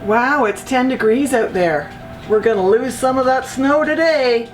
Wow, it's 10 degrees out there. We're gonna lose some of that snow today.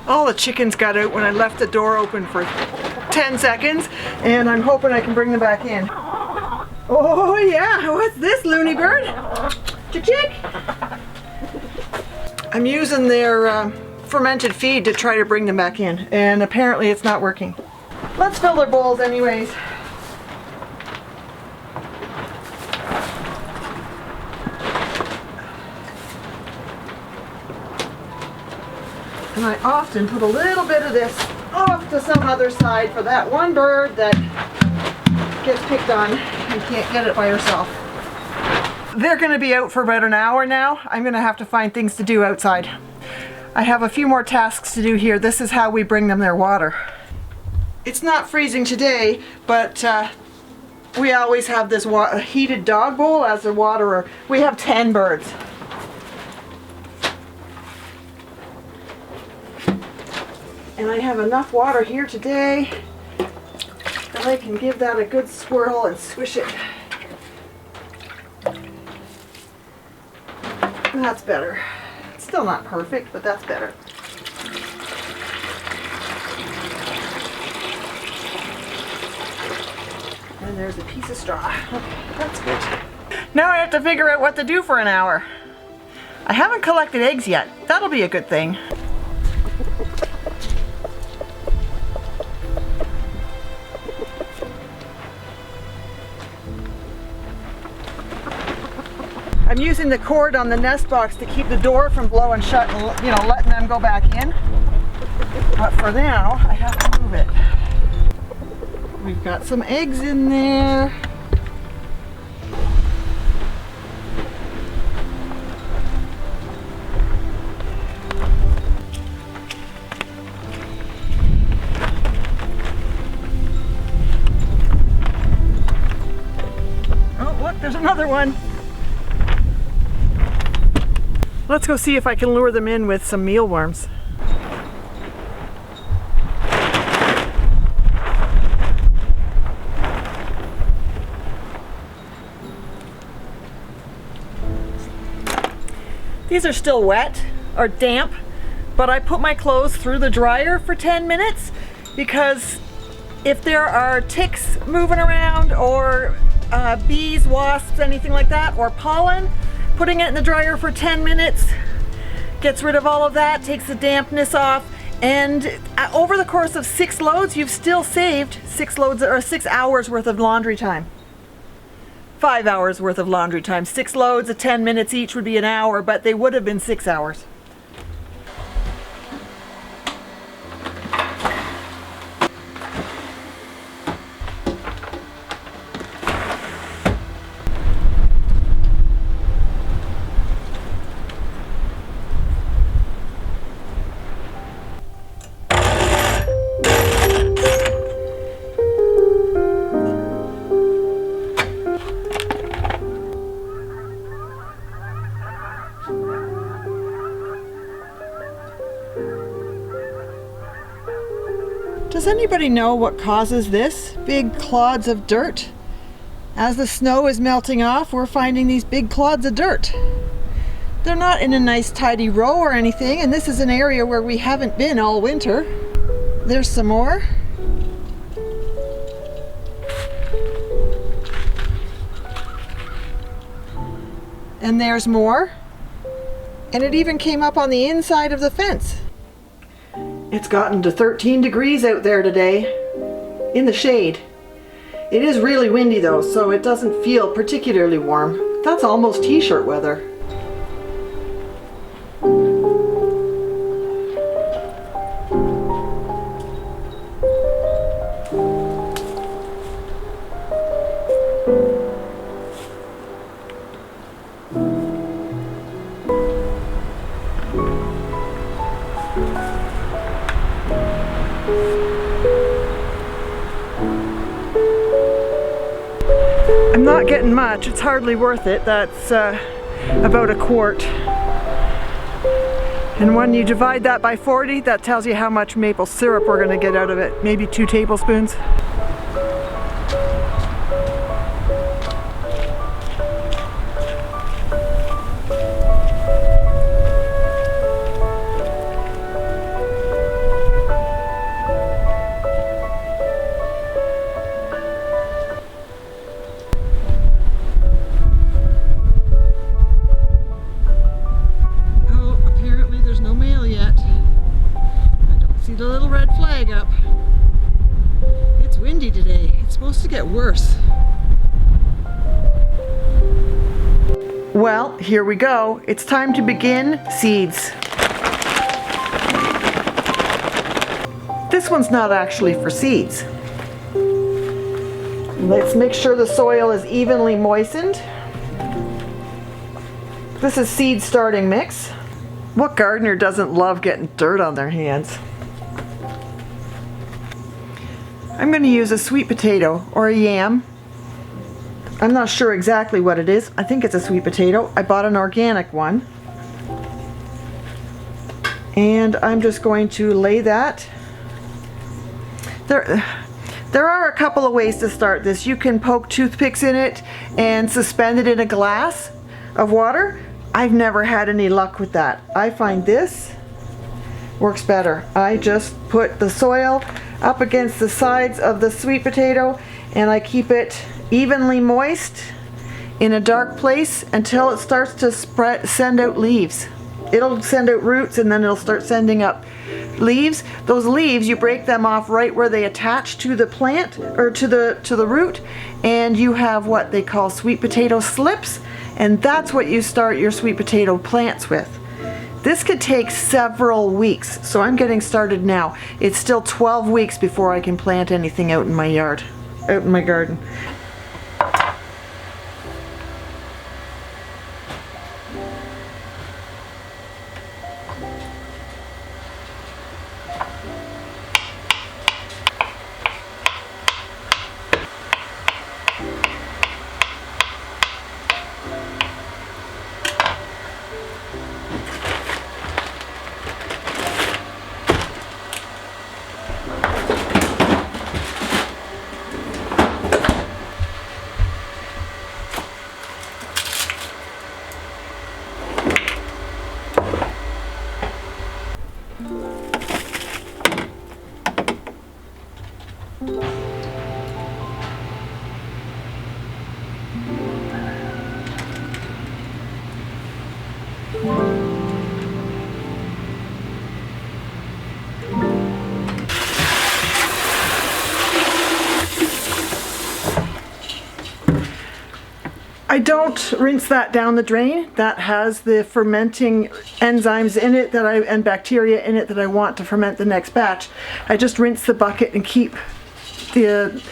All the chickens got out when I left the door open for 10 seconds, and I'm hoping I can bring them back in. Oh yeah, what's this, loony bird? Chick. I'm using their fermented feed to try to bring them back in, and apparently it's not working. Let's fill their bowls anyways. And I often put a little bit of this off to some other side for that one bird that gets picked on and can't get it by herself. They're going to be out for about an hour now. I'm going to have to find things to do outside. I have a few more tasks to do here. This is how we bring them their water. It's not freezing today, but we always have this heated dog bowl as a waterer. We have 10 birds. And I have enough water here today that I can give that a good swirl and swish it. That's better. It's still not perfect, but that's better. And there's a piece of straw. Okay, that's good. Now I have to figure out what to do for an hour. I haven't collected eggs yet. That'll be a good thing. I'm using the cord on the nest box to keep the door from blowing shut and, you know, letting them go back in. But for now, I have to move it. We've got some eggs in there. Oh, look, there's another one. Let's go see if I can lure them in with some mealworms. These are still wet or damp, but I put my clothes through the dryer for 10 minutes because if there are ticks moving around or bees, wasps, anything like that, or pollen, putting it in the dryer for 10 minutes gets rid of all of that, takes the dampness off, and over the course of 6 loads, you've still saved 6 loads or 6 hours worth of laundry time. 5 hours worth of laundry time. 6 loads of 10 minutes each would be an hour, but they would have been 6 hours. Does anybody know what causes this? Big clods of dirt? As the snow is melting off, we're finding these big clods of dirt. They're not in a nice tidy row or anything, and this is an area where we haven't been all winter. There's some more. And there's more. And it even came up on the inside of the fence. It's gotten to 13 degrees out there today, in the shade. It is really windy though, so it doesn't feel particularly warm. That's almost t-shirt weather. I'm not getting much, it's hardly worth it. That's about a quart. And when you divide that by 40, that tells you how much maple syrup we're going to get out of it. Maybe 2 tablespoons. The little red flag up. It's windy today. It's supposed to get worse. Well, here we go. It's time to begin seeds. This one's not actually for seeds. Let's make sure the soil is evenly moistened. This is seed starting mix. What gardener doesn't love getting dirt on their hands? I'm going to use a sweet potato or a yam. I'm not sure exactly what it is. I think it's a sweet potato. I bought an organic one. And I'm just going to lay that. There are a couple of ways to start this. You can poke toothpicks in it and suspend it in a glass of water. I've never had any luck with that. I find this works better. I just put the soil up against the sides of the sweet potato and I keep it evenly moist in a dark place until it starts to send out leaves. It'll send out roots and then it'll start sending up leaves. Those leaves, you break them off right where they attach to the plant or to the root, and you have what they call sweet potato slips, and that's what you start your sweet potato plants with. This could take several weeks, so I'm getting started now. It's still 12 weeks before I can plant anything out in my yard, out in my garden. I don't rinse that down the drain. That has the fermenting enzymes in it and bacteria in it that I want to ferment the next batch. I just rinse the bucket and keep the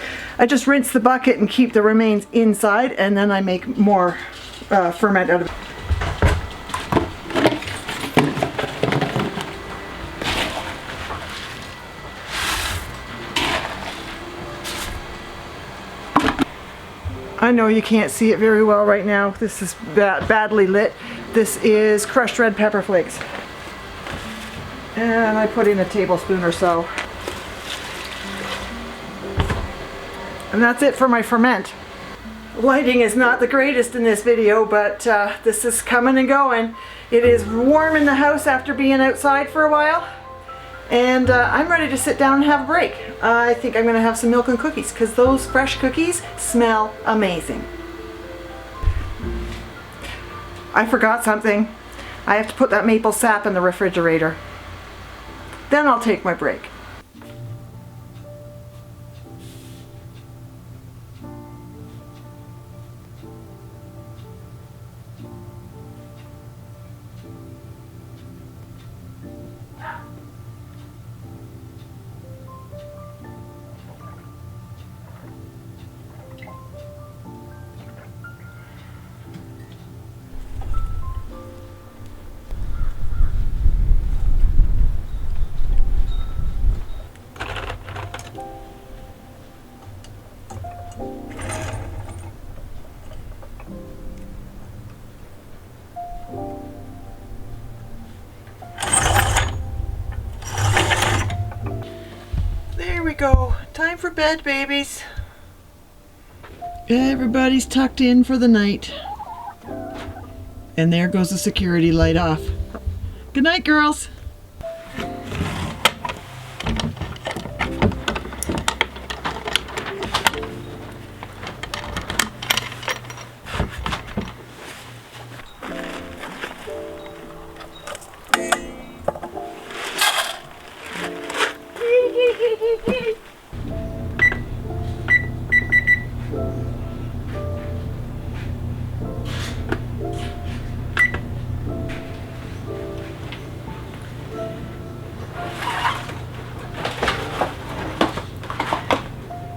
remains inside, and then I make more ferment out of it. I know you can't see it very well right now. This is badly lit. This is crushed red pepper flakes. And I put in a tablespoon or so. And that's it for my ferment. Lighting is not the greatest in this video, but this is coming and going. It is warm in the house after being outside for a while. And I'm ready to sit down and have a break. I think I'm going to have some milk and cookies because those fresh cookies smell amazing. I forgot something. I have to put that maple sap in the refrigerator. Then I'll take my break. There we go. Time for bed, babies. Everybody's tucked in for the night. And there goes the security light off. Good night, girls.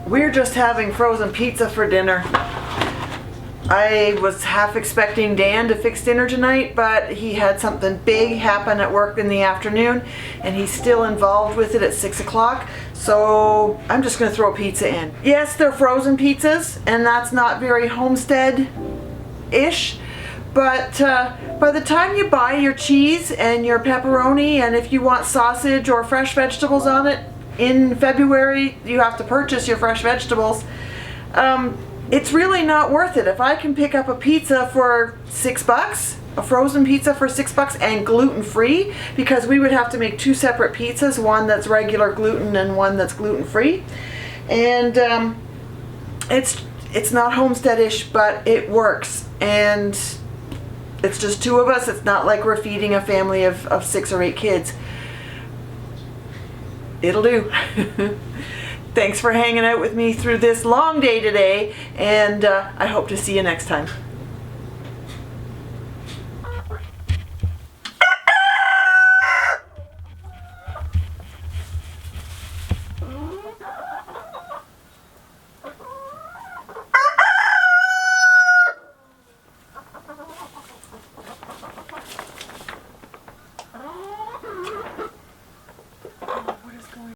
We're just having frozen pizza for dinner. I was half expecting Dan to fix dinner tonight, but he had something big happen at work in the afternoon, and he's still involved with it at 6 o'clock, so I'm just gonna throw pizza in. Yes, they're frozen pizzas, and that's not very Homestead-ish, but by the time you buy your cheese and your pepperoni, and if you want sausage or fresh vegetables on it, in February you have to purchase your fresh vegetables. It's really not worth it. If I can pick up a pizza for $6, a frozen pizza for $6 and gluten-free, because we would have to make two separate pizzas, one that's regular gluten and one that's gluten-free. And it's not Homestead-ish, but it works. And it's just two of us. It's not like we're feeding a family of 6 or 8 kids. It'll do. Thanks for hanging out with me through this long day today, and I hope to see you next time.